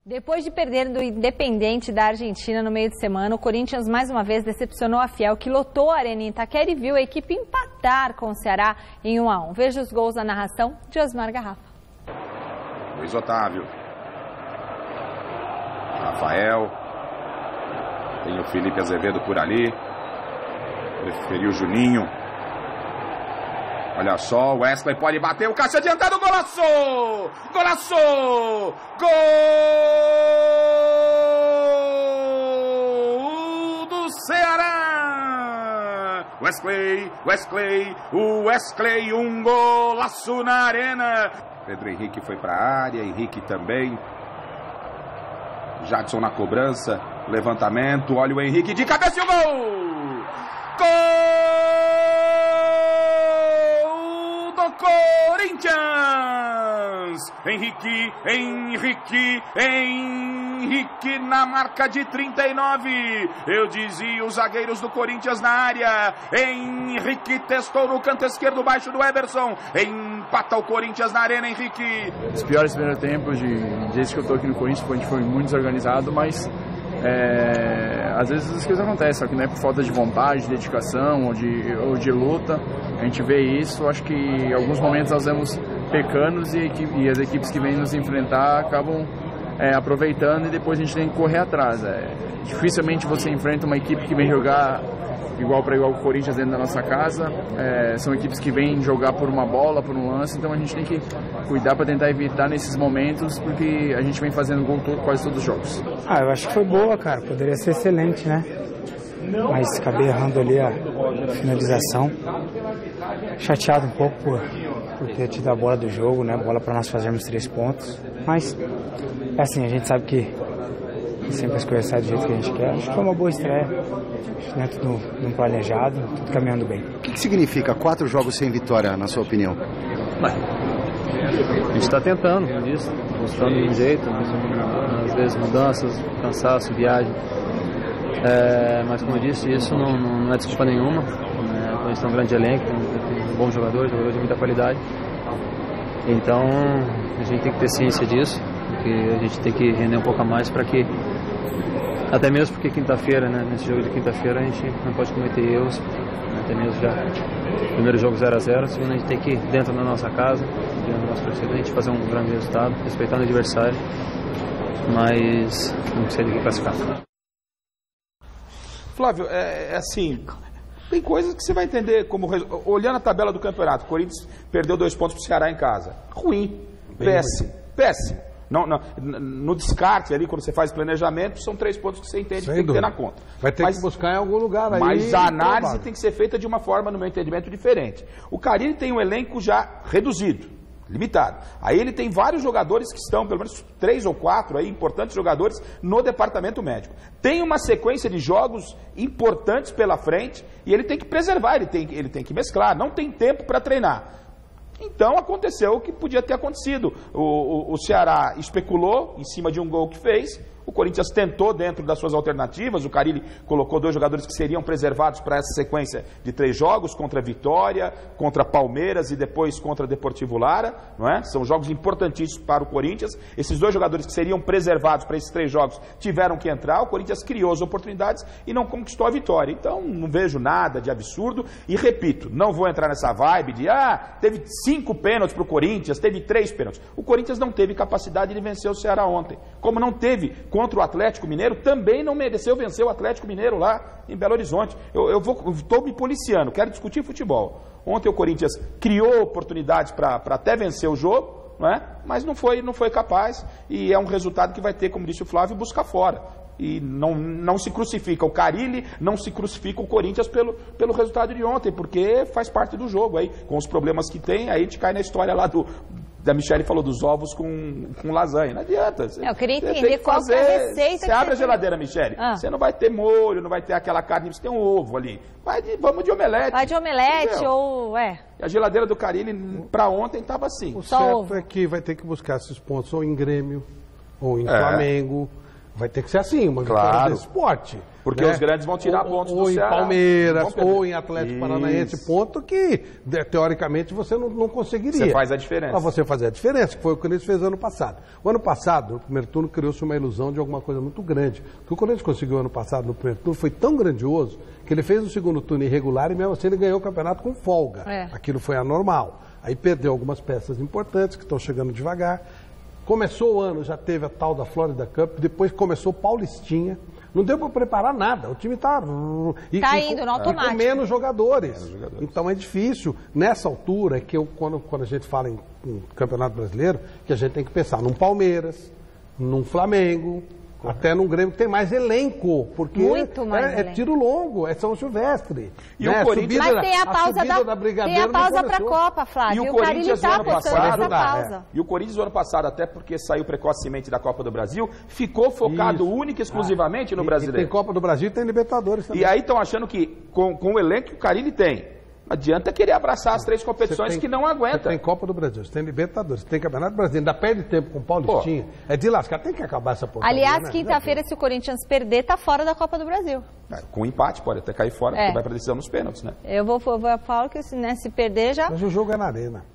Depois de perder do Independiente da Argentina no meio de semana, o Corinthians mais uma vez decepcionou a Fiel, que lotou a Arena em Itaquera e viu a equipe empatar com o Ceará em 1-1. Veja os gols na narração de Osmar Garrafa. Luiz Otávio. Rafael. Tem o Felipe Azevedo por ali. Preferiu o Juninho. Olha só, o Wesley pode bater, o Cássio adiantado, golaço! Golaço! Gol do Ceará! Wesley, um golaço na arena. Pedro Henrique foi para a área, Henrique também. Jadson na cobrança, levantamento, olha o Henrique de cabeça e o gol! Gol do Corinthians! Henrique na marca de 39. Eu dizia os zagueiros do Corinthians na área. Henrique testou no canto esquerdo baixo do Everson. Empata o Corinthians na arena, Henrique. Os piores primeiros tempos desde que eu tô aqui no Corinthians, a gente foi muito desorganizado, mas às vezes as coisas acontecem, só que não é por falta de vontade, de dedicação ou de luta. A gente vê isso, acho que em alguns momentos nós vemos pecanos e as equipes que vêm nos enfrentar acabam aproveitando e depois a gente tem que correr atrás. Dificilmente você enfrenta uma equipe que vem jogar igual para igual com o Corinthians dentro da nossa casa. São equipes que vêm jogar por uma bola, por um lance, então a gente tem que cuidar para tentar evitar nesses momentos, porque a gente vem fazendo gol quase todos os jogos. Eu acho que foi boa, cara, poderia ser excelente, né? Mas acabei errando ali a finalização. Chateado um pouco por ter tido a bola do jogo, né? Bola para nós fazermos 3 pontos. Mas, assim, a gente sabe que sempre as coisas saem do jeito que a gente quer. Acho que foi uma boa estreia, dentro de um planejado, tudo caminhando bem. O que significa 4 jogos sem vitória, na sua opinião? A gente está tentando, como disse, mostrando de um jeito, mas às vezes mudanças, cansaço, viagem. Mas como eu disse, isso não é desculpa nenhuma. A gente tem um grande elenco, tem bons jogadores de muita qualidade. Então a gente tem que ter ciência disso, porque a gente tem que render um pouco a mais para que, até mesmo porque quinta-feira, né, nesse jogo de quinta-feira a gente não pode cometer erros, até mesmo já primeiro jogo 0-0, segundo a gente tem que, dentro da nossa casa, dentro da nossa torcida, a gente fazer um grande resultado, respeitando o adversário, mas não precisa de classificar. Flávio, assim, tem coisas que você vai entender como, olhando a tabela do campeonato, o Corinthians perdeu 2 pontos para o Ceará em casa. Ruim, péssimo. No descarte ali, quando você faz planejamento, são 3 pontos que você entende que tem que ter na conta. Vai ter que buscar em algum lugar aí. Mas a análise tem que ser feita de uma forma, no meu entendimento, diferente. O Carille tem um elenco já reduzido, limitado. Aí ele tem vários jogadores que estão, pelo menos 3 ou 4 aí, importantes jogadores no departamento médico. Tem uma sequência de jogos importantes pela frente e ele tem que preservar, ele tem que mesclar, não tem tempo para treinar. Então aconteceu o que podia ter acontecido. O Ceará especulou em cima de um gol que fez. O Corinthians tentou dentro das suas alternativas. O Carille colocou 2 jogadores que seriam preservados para essa sequência de 3 jogos, contra Vitória, contra Palmeiras e depois contra Deportivo Lara, não é? São jogos importantíssimos para o Corinthians. Esses 2 jogadores que seriam preservados para esses 3 jogos tiveram que entrar. O Corinthians criou as oportunidades e não conquistou a vitória. Então não vejo nada de absurdo e repito, não vou entrar nessa vibe de teve 5 pênaltis para o Corinthians, teve 3 pênaltis. O Corinthians não teve capacidade de vencer o Ceará ontem. Como não teve contra o Atlético Mineiro, também não mereceu vencer o Atlético Mineiro lá em Belo Horizonte. Eu estou me policiando, quero discutir futebol. Ontem o Corinthians criou oportunidades para até vencer o jogo, não é? Mas não foi capaz e é um resultado que vai ter, como disse o Flávio, buscar fora. E não se crucifica o Carille, não se crucifica o Corinthians pelo resultado de ontem, porque faz parte do jogo aí, com os problemas que tem, aí a gente cai na história lá da Michele falou dos ovos com lasanha. Não adianta. Eu queria entender qual é a receita. Você abre a geladeira, Michele. Você não vai ter molho, não vai ter aquela carne, você tem um ovo ali. Vamos de omelete. Vai de omelete, entendeu? Ou... A geladeira do Carille para ontem estava assim. O certo é que vai ter que buscar esses pontos ou em Grêmio, ou em Flamengo. Vai ter que ser assim, uma vitória desse esporte. Porque os grandes vão tirar pontos do Ceará. Ou em Palmeiras, ou em Atlético Paranaense, ponto que, teoricamente, você não conseguiria. Você faz a diferença. Para você fazer a diferença, que foi o que o Corinthians fez ano passado. O ano passado, no primeiro turno, criou-se uma ilusão de alguma coisa muito grande. O que o Corinthians conseguiu ano passado, no primeiro turno, foi tão grandioso que ele fez o segundo turno irregular e mesmo assim ele ganhou o campeonato com folga. Aquilo foi anormal. Aí perdeu algumas peças importantes que estão chegando devagar. Começou o ano, já teve a tal da Florida Cup, depois começou o Paulistinha. Não deu para preparar nada, o time está indo no automático. Com menos jogadores. Então é difícil. Nessa altura, que quando a gente fala em Campeonato Brasileiro, que a gente tem que pensar num Palmeiras, num Flamengo, até num Grêmio que tem mais elenco, porque muito mais é tiro longo, é São Silvestre. E o Corinthians, mas tem a pausa da Brigadeiro, tem a pausa para a Copa, Flávio. E o Corinthians no ano passado, pausa. E o Corinthians no ano passado, até porque saiu precocemente da Copa do Brasil, ficou focado única e exclusivamente no brasileiro. Tem Copa do Brasil e tem Libertadores também. E aí estão achando que com o elenco que o Carille tem, não adianta querer abraçar as 3 competições que não aguenta. Você tem Copa do Brasil, você tem Libertadores, você tem Campeonato Brasileiro, ainda perde tempo com o Paulistinha. É de lascar, tem que acabar essa porcaria. Aliás, quinta-feira, se o Corinthians perder, tá fora da Copa do Brasil. Com empate, pode até cair fora, porque vai para decisão nos pênaltis, né? Eu falo que se perder já... Mas o jogo é na arena.